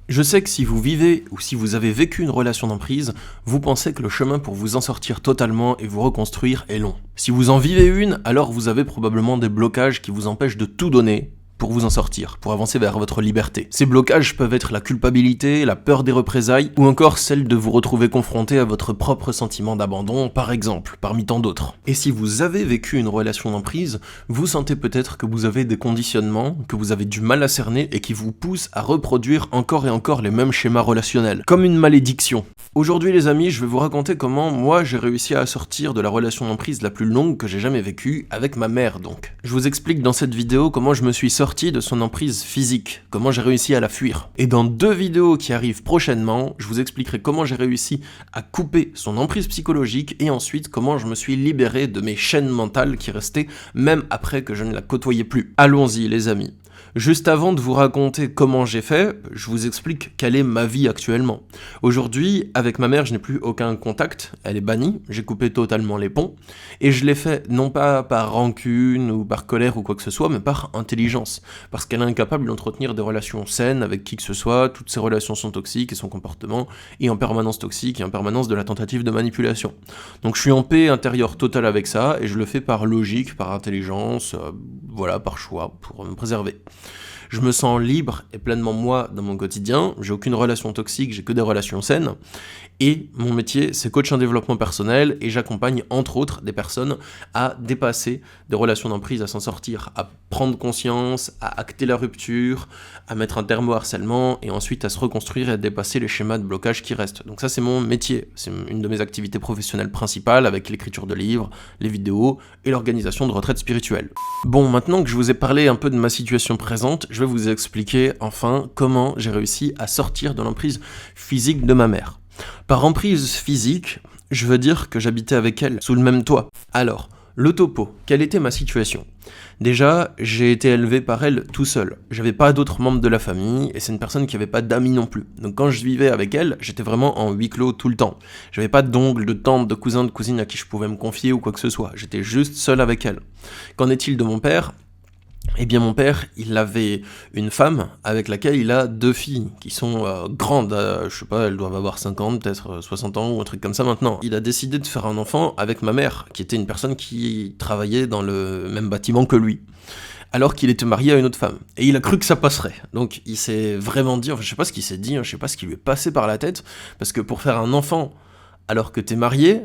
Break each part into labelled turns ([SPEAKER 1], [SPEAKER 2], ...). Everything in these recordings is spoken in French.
[SPEAKER 1] Je sais que si vous vivez ou si vous avez vécu une relation d'emprise, vous pensez que le chemin pour vous en sortir totalement et vous reconstruire est long. Si vous en vivez une, alors vous avez probablement des blocages qui vous empêchent de tout donner pour vous en sortir, pour avancer vers votre liberté. Ces blocages peuvent être la culpabilité, la peur des représailles, ou encore celle de vous retrouver confronté à votre propre sentiment d'abandon, par exemple, parmi tant d'autres. Et si vous avez vécu une relation d'emprise, vous sentez peut-être que vous avez des conditionnements, que vous avez du mal à cerner et qui vous poussent à reproduire encore et encore les mêmes schémas relationnels, comme une malédiction. Aujourd'hui les amis, je vais vous raconter comment moi j'ai réussi à sortir de la relation d'emprise la plus longue que j'ai jamais vécue, avec ma mère donc. Je vous explique dans cette vidéo comment je me suis sorti de son emprise physique, comment j'ai réussi à la fuir. Et dans 2 vidéos qui arrivent prochainement, je vous expliquerai comment j'ai réussi à couper son emprise psychologique et ensuite comment je me suis libéré de mes chaînes mentales qui restaient même après que je ne la côtoyais plus. Allons-y les amis. Juste avant de vous raconter comment j'ai fait, je vous explique quelle est ma vie actuellement. Aujourd'hui, avec ma mère, je n'ai plus aucun contact, elle est bannie, j'ai coupé totalement les ponts, et je l'ai fait non pas par rancune ou par colère ou quoi que ce soit, mais par intelligence, parce qu'elle est incapable d'entretenir des relations saines avec qui que ce soit, toutes ses relations sont toxiques et son comportement est en permanence toxique et en permanence de la tentative de manipulation. Donc je suis en paix intérieure totale avec ça, et je le fais par logique, par intelligence, voilà, par choix, pour me préserver. Je me sens libre et pleinement moi dans mon quotidien, j'ai aucune relation toxique, j'ai que des relations saines, et mon métier c'est coach en développement personnel, et j'accompagne entre autres des personnes à dépasser des relations d'emprise, à s'en sortir, à prendre conscience, à acter la rupture, à mettre un terme au harcèlement, et ensuite à se reconstruire et à dépasser les schémas de blocage qui restent. Donc ça c'est mon métier, c'est une de mes activités professionnelles principales, avec l'écriture de livres, les vidéos et l'organisation de retraites spirituelles. Bon, maintenant que je vous ai parlé un peu de ma situation présente, je vais vous expliquer enfin comment j'ai réussi à sortir de l'emprise physique de ma mère. Par emprise physique, je veux dire que j'habitais avec elle sous le même toit. Alors, le topo, quelle était ma situation ? Déjà, j'ai été élevé par elle tout seul. J'avais pas d'autres membres de la famille, et c'est une personne qui avait pas d'amis non plus. Donc quand je vivais avec elle, j'étais vraiment en huis clos tout le temps. J'avais pas d'oncles, de tantes, de cousins, de cousines à qui je pouvais me confier ou quoi que ce soit. J'étais juste seul avec elle. Qu'en est-il de mon père ? Eh bien mon père, il avait une femme avec laquelle il a 2 filles qui sont grandes, je sais pas, elles doivent avoir 50, peut-être 60 ans ou un truc comme ça maintenant. Il a décidé de faire un enfant avec ma mère, qui était une personne qui travaillait dans le même bâtiment que lui, alors qu'il était marié à une autre femme. Et il a cru que ça passerait. Donc il s'est vraiment dit, enfin je sais pas ce qu'il s'est dit, je sais pas ce qui lui est passé par la tête, parce que pour faire un enfant alors que t'es marié,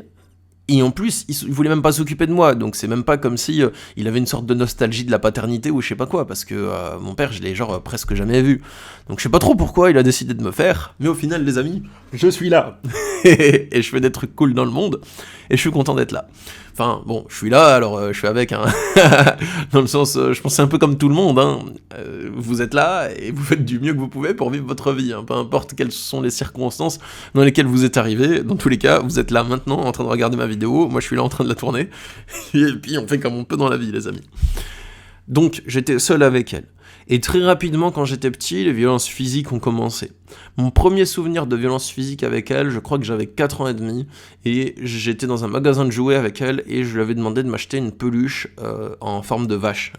[SPEAKER 1] et en plus, il voulait même pas s'occuper de moi, donc c'est même pas comme si il avait une sorte de nostalgie de la paternité ou je sais pas quoi, parce que mon père, je l'ai presque jamais vu. Donc je sais pas trop pourquoi il a décidé de me faire, mais au final, les amis, je suis là. Et je fais des trucs cool dans le monde, et je suis content d'être là. Enfin, bon, je suis là, alors je suis avec, hein. Dans le sens, je pense que c'est un peu comme tout le monde, hein. Vous êtes là, et vous faites du mieux que vous pouvez pour vivre votre vie, hein. Peu importe quelles sont les circonstances dans lesquelles vous êtes arrivé, dans tous les cas, vous êtes là maintenant, en train de regarder ma vidéo, moi je suis là en train de la tourner, et puis on fait comme on peut dans la vie, les amis. Donc, j'étais seul avec elle. Et très rapidement, quand j'étais petit, les violences physiques ont commencé. Mon premier souvenir de violence physique avec elle, je crois que j'avais 4 ans et demi, et j'étais dans un magasin de jouets avec elle, et je lui avais demandé de m'acheter une peluche en forme de vache.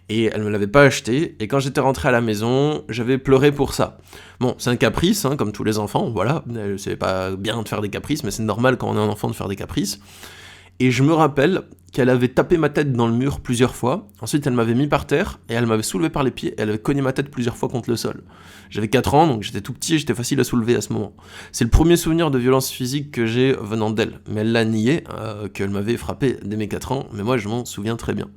[SPEAKER 1] Et elle me l'avait pas acheté, et quand j'étais rentré à la maison, j'avais pleuré pour ça. Bon, c'est un caprice, hein, comme tous les enfants, voilà, c'est pas bien de faire des caprices, mais c'est normal quand on est un enfant de faire des caprices. Et je me rappelle qu'elle avait tapé ma tête dans le mur plusieurs fois, ensuite elle m'avait mis par terre, et elle m'avait soulevé par les pieds, et elle avait cogné ma tête plusieurs fois contre le sol. J'avais 4 ans, donc j'étais tout petit et j'étais facile à soulever à ce moment. C'est le premier souvenir de violence physique que j'ai venant d'elle, mais elle l'a nié, qu'elle m'avait frappé dès mes 4 ans, mais moi je m'en souviens très bien.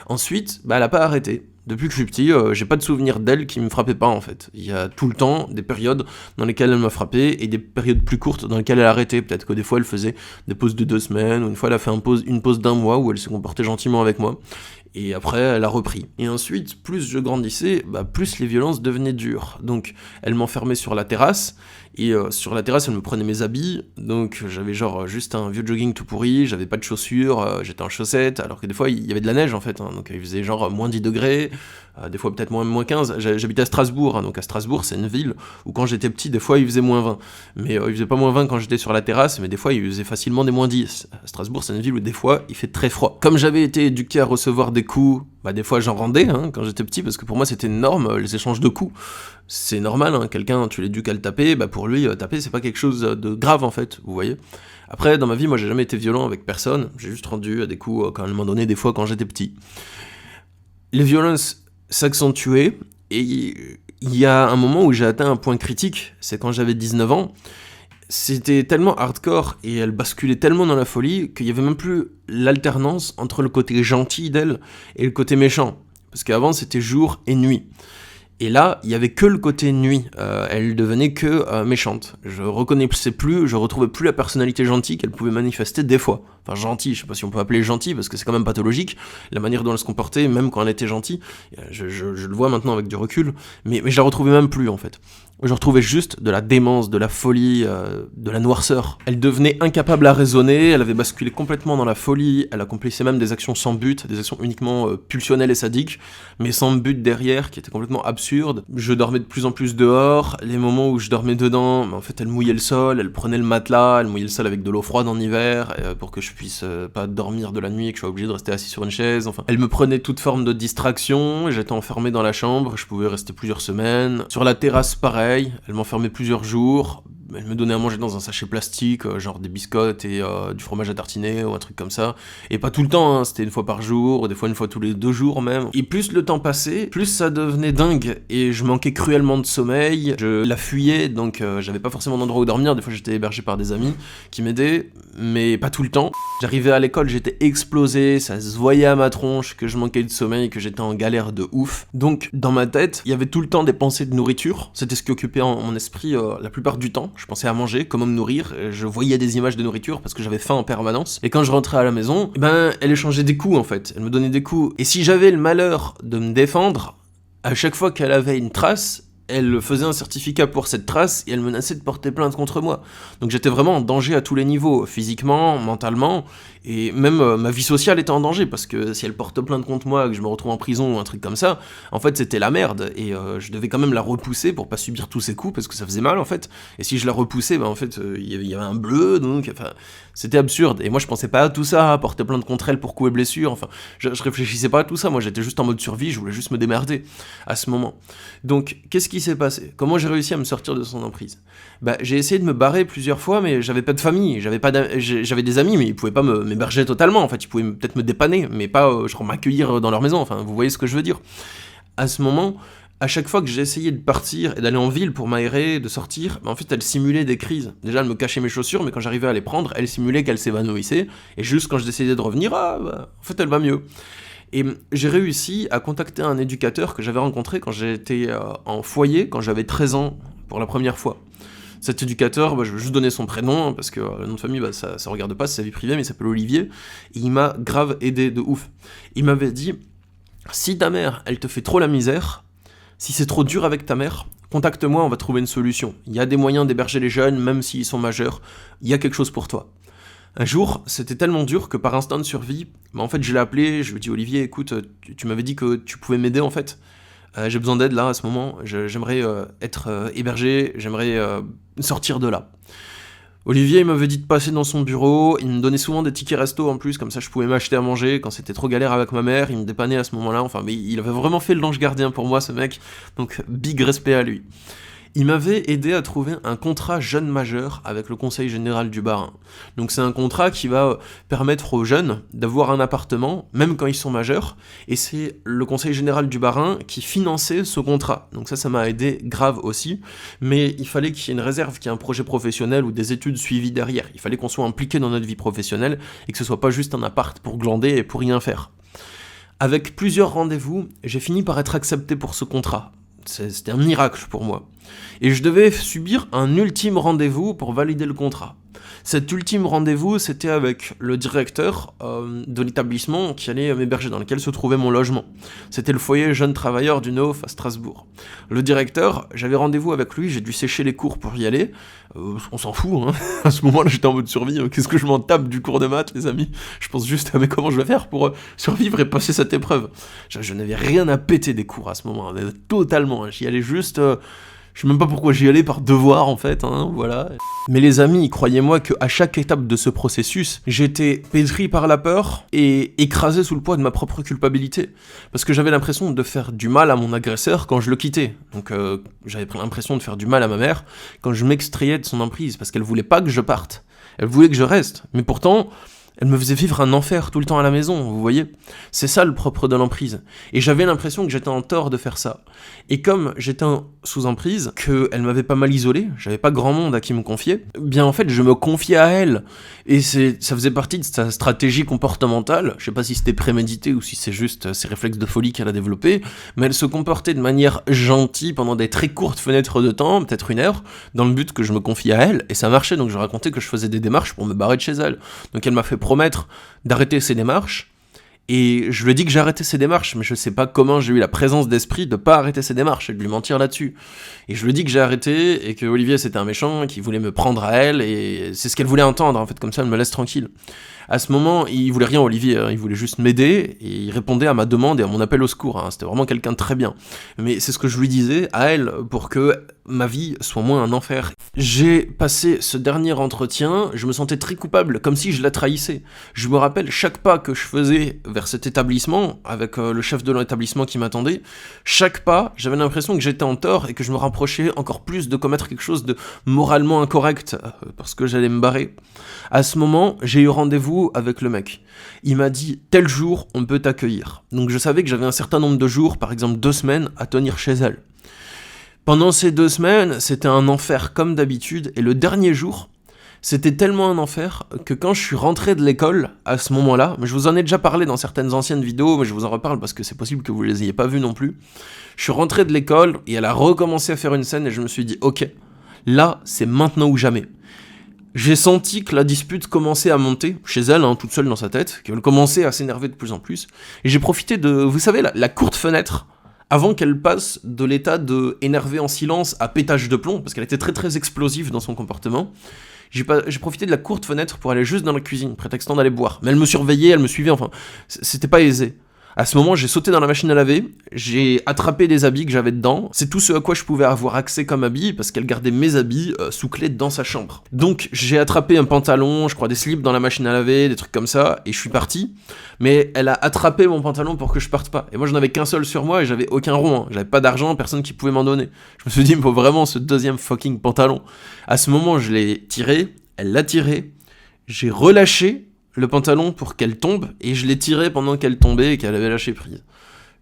[SPEAKER 1] Ensuite, elle a pas arrêté. Depuis que je suis petit, j'ai pas de souvenir d'elle qui me frappait pas en fait. Il y a tout le temps des périodes dans lesquelles elle m'a frappé et des périodes plus courtes dans lesquelles elle a arrêté. Peut-être que des fois elle faisait des pauses de 2 semaines, ou une fois elle a fait une pause d'1 mois où elle s'est comportée gentiment avec moi. Et après, elle a repris. Et ensuite, plus je grandissais, plus les violences devenaient dures. Donc, elle m'enfermait sur la terrasse, et sur la terrasse, elle me prenait mes habits, donc j'avais juste un vieux jogging tout pourri, j'avais pas de chaussures, j'étais en chaussettes, alors que des fois, il y avait de la neige en fait, hein, donc il faisait moins 10 degrés, des fois peut-être moins 15. J'habitais à Strasbourg, hein, donc à Strasbourg c'est une ville où quand j'étais petit, des fois il faisait moins 20. Mais il faisait pas moins 20 quand j'étais sur la terrasse, mais des fois il faisait facilement des moins 10. À Strasbourg c'est une ville où des fois il fait très froid. Comme j'avais été éduqué à recevoir des coups, des fois j'en rendais hein, quand j'étais petit, parce que pour moi c'était une norme, les échanges de coups. C'est normal, hein, quelqu'un tu l'éduques à le taper, pour lui taper c'est pas quelque chose de grave en fait, vous voyez. Après dans ma vie moi j'ai jamais été violent avec personne, j'ai juste rendu des coups quand elle m'en donnait des fois quand j'étais petit. Les violences s'accentuaient, et il y a un moment où j'ai atteint un point critique, c'est quand j'avais 19 ans, c'était tellement hardcore, et elle basculait tellement dans la folie, qu'il y avait même plus l'alternance entre le côté gentil d'elle et le côté méchant, parce qu'avant c'était jour et nuit. Et là, il y avait que le côté nuit, elle devenait que méchante. Je retrouvais plus la personnalité gentille qu'elle pouvait manifester des fois. Enfin gentille, je sais pas si on peut appeler gentille, parce que c'est quand même pathologique, la manière dont elle se comportait, même quand elle était gentille, je le vois maintenant avec du recul, mais je la retrouvais même plus en fait. Je retrouvais juste de la démence, de la folie, de la noirceur. Elle devenait incapable à raisonner, elle avait basculé complètement dans la folie, elle accomplissait même des actions sans but, des actions uniquement pulsionnelles et sadiques, mais sans but derrière, qui étaient complètement absurdes. Je dormais de plus en plus dehors, les moments où je dormais dedans, en fait elle mouillait le sol, elle prenait le matelas, elle mouillait le sol avec de l'eau froide en hiver, pour que je puisse pas dormir de la nuit et que je sois obligé de rester assis sur une chaise, enfin. Elle me prenait toute forme de distraction, j'étais enfermé dans la chambre, je pouvais rester plusieurs semaines. Sur la terrasse, pareil. Elle m'enfermait plusieurs jours, elle me donnait à manger dans un sachet plastique, genre des biscottes et du fromage à tartiner ou un truc comme ça. Et pas tout le temps, hein, c'était une fois par jour, ou des fois une fois tous les 2 jours même. Et plus le temps passait, plus ça devenait dingue, et je manquais cruellement de sommeil, je la fuyais, donc j'avais pas forcément d'endroit où dormir, des fois j'étais hébergé par des amis qui m'aidaient, mais pas tout le temps. J'arrivais à l'école, j'étais explosé, ça se voyait à ma tronche que je manquais de sommeil, que j'étais en galère de ouf. Donc dans ma tête, il y avait tout le temps des pensées de nourriture, c'était ce qui occupait mon esprit la plupart du temps. Je pensais à manger, comment me nourrir, je voyais des images de nourriture parce que j'avais faim en permanence, et quand je rentrais à la maison, elle échangeait des coups en fait, elle me donnait des coups, et si j'avais le malheur de me défendre, à chaque fois qu'elle avait une trace, elle faisait un certificat pour cette trace et elle menaçait de porter plainte contre moi. Donc j'étais vraiment en danger à tous les niveaux, physiquement, mentalement, et même ma vie sociale était en danger, parce que si elle porte plainte contre moi, que je me retrouve en prison ou un truc comme ça, en fait c'était la merde, et je devais quand même la repousser pour pas subir tous ces coups, parce que ça faisait mal en fait, et si je la repoussais, en fait il y avait un bleu, donc enfin c'était absurde, et moi je pensais pas à tout ça, à porter plainte contre elle pour coups et blessures, enfin je réfléchissais pas à tout ça, moi j'étais juste en mode survie, je voulais juste me démerder à ce moment. Donc qu'est-ce qui s'est passé? Comment j'ai réussi à me sortir de son emprise? J'ai essayé de me barrer plusieurs fois, mais j'avais pas de famille, j'avais des amis, mais ils pouvaient pas m'héberger totalement, en fait, ils pouvaient peut-être me dépanner, mais pas genre m'accueillir dans leur maison, enfin, vous voyez ce que je veux dire. À ce moment, à chaque fois que j'essayais de partir et d'aller en ville pour m'aérer, de sortir, en fait, elle simulait des crises. Déjà, elle me cachait mes chaussures, mais quand j'arrivais à les prendre, elle simulait qu'elle s'évanouissait, et juste quand j'essayais de revenir, en fait, elle va mieux. Et j'ai réussi à contacter un éducateur que j'avais rencontré quand j'étais en foyer, quand j'avais 13 ans, pour la première fois. Cet éducateur, je vais juste donner son prénom, parce que le nom de famille, ça regarde pas, c'est sa vie privée, mais il s'appelle Olivier, et il m'a grave aidé de ouf. Il m'avait dit, si ta mère, elle te fait trop la misère, si c'est trop dur avec ta mère, contacte-moi, on va trouver une solution. Il y a des moyens d'héberger les jeunes, même s'ils sont majeurs, il y a quelque chose pour toi. Un jour, c'était tellement dur que par instinct de survie, en fait je l'ai appelé, je lui ai dit, Olivier, écoute, tu m'avais dit que tu pouvais m'aider en fait, j'ai besoin d'aide là à ce moment, j'aimerais être hébergé, j'aimerais sortir de là. Olivier il m'avait dit de passer dans son bureau, il me donnait souvent des tickets resto en plus, comme ça je pouvais m'acheter à manger quand c'était trop galère avec ma mère, il me dépannait à ce moment-là, enfin mais il avait vraiment fait l'ange gardien pour moi ce mec, donc big respect à lui. Il m'avait aidé à trouver un contrat jeune majeur avec le Conseil général du Bas-Rhin. Donc c'est un contrat qui va permettre aux jeunes d'avoir un appartement, même quand ils sont majeurs, et c'est le Conseil général du Bas-Rhin qui finançait ce contrat. Donc ça m'a aidé grave aussi, mais il fallait qu'il y ait une réserve, qu'il y ait un projet professionnel ou des études suivies derrière. Il fallait qu'on soit impliqué dans notre vie professionnelle et que ce soit pas juste un appart pour glander et pour rien faire. Avec plusieurs rendez-vous, j'ai fini par être accepté pour ce contrat. C'était un miracle pour moi. Et je devais subir un ultime rendez-vous pour valider le contrat. Cet ultime rendez-vous, c'était avec le directeur de l'établissement qui allait m'héberger, dans lequel se trouvait mon logement. C'était le foyer Jeunes Travailleurs du Neuf à Strasbourg. Le directeur, j'avais rendez-vous avec lui, j'ai dû sécher les cours pour y aller. On s'en fout, hein. À ce moment-là, j'étais en mode survie. Qu'est-ce que je m'en tape du cours de maths, les amis? Je pense juste à mais comment je vais faire pour survivre et passer cette épreuve. Je n'avais rien à péter des cours à ce moment, mais totalement. J'y allais juste... je sais même pas pourquoi j'y allais, par devoir en fait, hein, voilà. Mais les amis, croyez-moi qu'à chaque étape de ce processus, j'étais pétri par la peur et écrasé sous le poids de ma propre culpabilité. Parce que j'avais l'impression de faire du mal à mon agresseur quand je le quittais. Donc j'avais l'impression de faire du mal à ma mère quand je m'extrayais de son emprise, parce qu'elle voulait pas que je parte. Elle voulait que je reste. Mais pourtant... elle me faisait vivre un enfer tout le temps à la maison, vous voyez. C'est ça le propre de l'emprise. Et j'avais l'impression que j'étais en tort de faire ça. Et comme j'étais sous emprise, qu'elle m'avait pas mal isolé, j'avais pas grand monde à qui me confier, bien en fait je me confiais à elle. Et ça faisait partie de sa stratégie comportementale, je sais pas si c'était prémédité ou si c'est juste ses réflexes de folie qu'elle a développés, mais elle se comportait de manière gentille pendant des très courtes fenêtres de temps, peut-être 1 heure, dans le but que je me confie à elle, et ça marchait, donc je racontais que je faisais des démarches pour me barrer de chez elle. Donc elle m'a fait promettre d'arrêter ses démarches, et je lui ai dit que j'arrêtais ses démarches, mais je sais pas comment j'ai eu la présence d'esprit de pas arrêter ses démarches et de lui mentir là-dessus. Et je lui ai dit que j'ai arrêté, et que Olivier c'était un méchant, qu'il voulait me prendre à elle, et c'est ce qu'elle voulait entendre, en fait, comme ça elle me laisse tranquille. À ce moment, il voulait rien, Olivier, hein, il voulait juste m'aider, et il répondait à ma demande et à mon appel au secours, hein, c'était vraiment quelqu'un de très bien. Mais c'est ce que je lui disais à elle, pour que ma vie soit moins un enfer. J'ai passé ce dernier entretien, je me sentais très coupable, comme si je la trahissais. Je me rappelle chaque pas que je faisais vers cet établissement, avec le chef de l'établissement qui m'attendait, chaque pas, j'avais l'impression que j'étais en tort et que je me rapprochais encore plus de commettre quelque chose de moralement incorrect, parce que j'allais me barrer. À ce moment, j'ai eu rendez-vous avec le mec. Il m'a dit « tel jour, on peut t'accueillir ». Donc je savais que j'avais un certain nombre de jours, par exemple 2 semaines, à tenir chez elle. Pendant ces 2 semaines, c'était un enfer comme d'habitude, et le dernier jour, c'était tellement un enfer que quand je suis rentré de l'école, à ce moment-là, mais je vous en ai déjà parlé dans certaines anciennes vidéos, mais je vous en reparle parce que c'est possible que vous les ayez pas vues non plus, je suis rentré de l'école, et elle a recommencé à faire une scène, et je me suis dit « ok, là, c'est maintenant ou jamais ». J'ai senti que la dispute commençait à monter, chez elle, hein, toute seule dans sa tête, qu'elle commençait à s'énerver de plus en plus, et j'ai profité de, vous savez, la courte fenêtre, avant qu'elle passe de l'état de énervé en silence à pétage de plomb, parce qu'elle était très très explosive dans son comportement, j'ai profité de la courte fenêtre pour aller juste dans la cuisine, prétextant d'aller boire. Mais elle me surveillait, elle me suivait, enfin, c'était pas aisé. À ce moment, j'ai sauté dans la machine à laver, j'ai attrapé des habits que j'avais dedans, c'est tout ce à quoi je pouvais avoir accès comme habits, parce qu'elle gardait mes habits sous clé dans sa chambre. Donc j'ai attrapé un pantalon, je crois des slips dans la machine à laver, des trucs comme ça, et je suis parti, mais elle a attrapé mon pantalon pour que je parte pas. Et moi, j'en avais qu'un seul sur moi, et j'avais aucun rond, hein. J'avais pas d'argent, personne qui pouvait m'en donner. Je me suis dit, il me faut vraiment ce deuxième fucking pantalon. À ce moment, je l'ai tiré, elle l'a tiré, j'ai relâché le pantalon pour qu'elle tombe, et je l'ai tiré pendant qu'elle tombait et qu'elle avait lâché prise.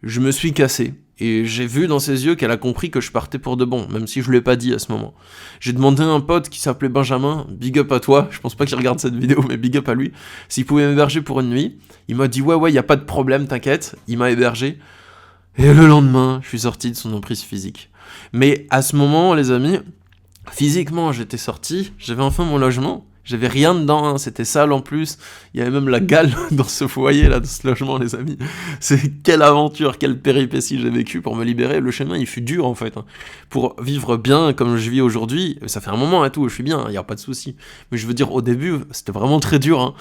[SPEAKER 1] Je me suis cassé, et j'ai vu dans ses yeux qu'elle a compris que je partais pour de bon, même si je lui ai pas dit à ce moment. J'ai demandé à un pote qui s'appelait Benjamin, big up à toi, je pense pas qu'il regarde cette vidéo, mais big up à lui, s'il pouvait m'héberger pour une nuit. Il m'a dit ouais, y a pas de problème, t'inquiète, il m'a hébergé. Et le lendemain, je suis sorti de son emprise physique. Mais à ce moment, les amis, physiquement, j'étais sorti, j'avais enfin mon logement, j'avais rien dedans, hein, c'était sale en plus, il y avait même la gale dans ce foyer là, dans ce logement les amis. C'est quelle aventure, quelle péripétie j'ai vécu pour me libérer, le chemin il fut dur en fait. Hein. Pour vivre bien comme je vis aujourd'hui, ça fait un moment et tout, je suis bien, il n'y a pas de souci. Mais je veux dire, au début, c'était vraiment très dur. Hein.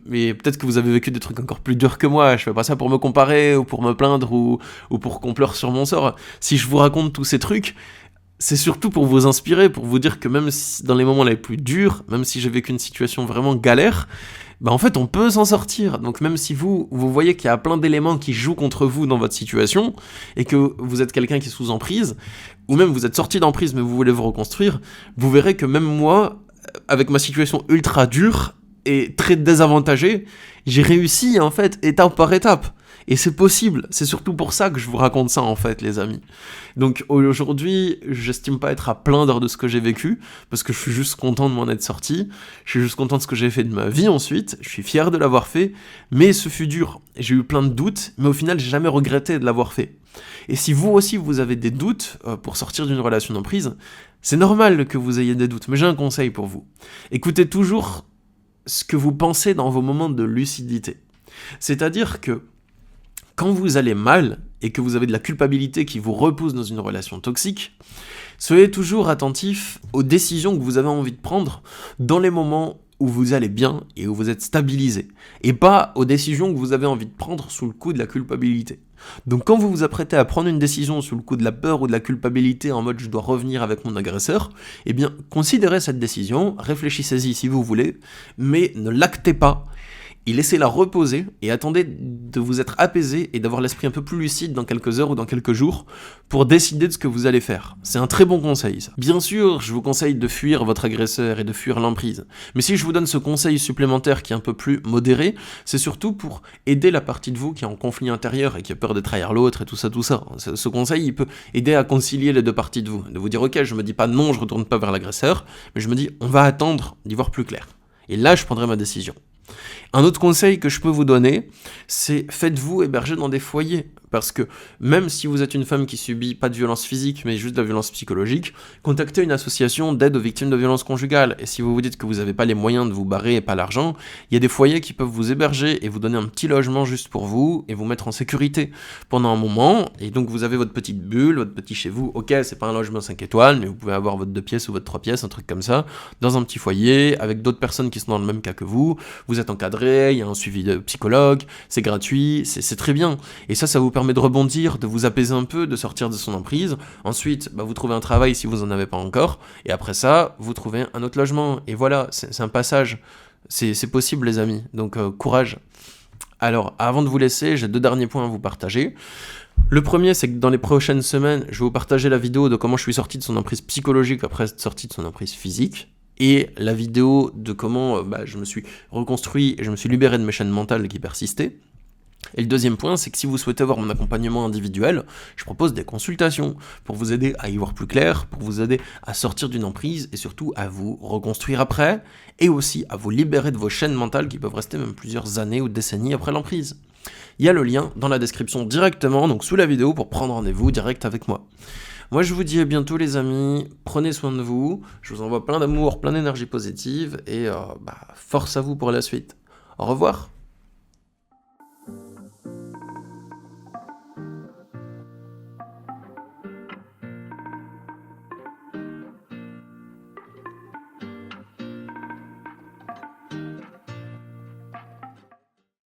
[SPEAKER 1] Mais peut-être que vous avez vécu des trucs encore plus durs que moi, je fais pas ça pour me comparer, ou pour me plaindre, ou pour qu'on pleure sur mon sort. Si je vous raconte tous ces trucs, c'est surtout pour vous inspirer, pour vous dire que même si, dans les moments les plus durs, même si j'ai vécu une situation vraiment galère, bah en fait on peut s'en sortir. Donc même si vous voyez qu'il y a plein d'éléments qui jouent contre vous dans votre situation, et que vous êtes quelqu'un qui est sous emprise, ou même vous êtes sorti d'emprise mais vous voulez vous reconstruire, vous verrez que même moi, avec ma situation ultra dure et très désavantagée, j'ai réussi en fait étape par étape. Et c'est possible, c'est surtout pour ça que je vous raconte ça en fait les amis. Donc aujourd'hui, j'estime pas être à plaindre de ce que j'ai vécu, parce que je suis juste content de m'en être sorti, je suis juste content de ce que j'ai fait de ma vie ensuite, je suis fier de l'avoir fait, mais ce fut dur. J'ai eu plein de doutes, mais au final j'ai jamais regretté de l'avoir fait. Et si vous aussi vous avez des doutes pour sortir d'une relation d'emprise, c'est normal que vous ayez des doutes, mais j'ai un conseil pour vous. Écoutez toujours ce que vous pensez dans vos moments de lucidité. C'est-à-dire que quand vous allez mal et que vous avez de la culpabilité qui vous repousse dans une relation toxique, soyez toujours attentif aux décisions que vous avez envie de prendre dans les moments où vous allez bien et où vous êtes stabilisé, et pas aux décisions que vous avez envie de prendre sous le coup de la culpabilité. Donc quand vous vous apprêtez à prendre une décision sous le coup de la peur ou de la culpabilité en mode je dois revenir avec mon agresseur, eh bien considérez cette décision, réfléchissez-y si vous voulez, mais ne l'actez pas, et laissez-la reposer, et attendez de vous être apaisé et d'avoir l'esprit un peu plus lucide dans quelques heures ou dans quelques jours pour décider de ce que vous allez faire. C'est un très bon conseil, ça. Bien sûr, je vous conseille de fuir votre agresseur et de fuir l'emprise, mais si je vous donne ce conseil supplémentaire qui est un peu plus modéré, c'est surtout pour aider la partie de vous qui est en conflit intérieur et qui a peur de trahir l'autre et tout ça. Ce conseil, il peut aider à concilier les deux parties de vous dire ok, je me dis pas non, je retourne pas vers l'agresseur, mais je me dis on va attendre d'y voir plus clair. Et là, je prendrai ma décision. Un autre conseil que je peux vous donner, c'est faites-vous héberger dans des foyers. Parce que même si vous êtes une femme qui subit pas de violence physique, mais juste de la violence psychologique, contactez une association d'aide aux victimes de violences conjugales. Et si vous vous dites que vous n'avez pas les moyens de vous barrer et pas l'argent, il y a des foyers qui peuvent vous héberger et vous donner un petit logement juste pour vous et vous mettre en sécurité pendant un moment. Et donc vous avez votre petite bulle, votre petit chez vous. Ok, c'est pas un logement 5 étoiles, mais vous pouvez avoir votre 2 pièces ou votre 3 pièces, un truc comme ça, dans un petit foyer, avec d'autres personnes qui sont dans le même cas que vous. Vous êtes encadré, il y a un suivi de psychologue, c'est gratuit, c'est très bien. Et ça vous permet de rebondir, de vous apaiser un peu, de sortir de son emprise. Ensuite, vous trouvez un travail si vous en avez pas encore. Et après ça, vous trouvez un autre logement. Et voilà, c'est un passage. C'est possible les amis. Donc courage. Alors, avant de vous laisser, j'ai 2 derniers points à vous partager. Le premier, c'est que dans les prochaines semaines, je vais vous partager la vidéo de comment je suis sorti de son emprise psychologique après être sorti de son emprise physique. Et la vidéo de comment je me suis reconstruit et je me suis libéré de mes chaînes mentales qui persistaient. Et le deuxième point, c'est que si vous souhaitez avoir mon accompagnement individuel, je propose des consultations pour vous aider à y voir plus clair, pour vous aider à sortir d'une emprise et surtout à vous reconstruire après, et aussi à vous libérer de vos chaînes mentales qui peuvent rester même plusieurs années ou décennies après l'emprise. Il y a le lien dans la description directement, donc sous la vidéo, pour prendre rendez-vous direct avec moi. Moi je vous dis à bientôt les amis, prenez soin de vous, je vous envoie plein d'amour, plein d'énergie positive, et force à vous pour la suite. Au revoir.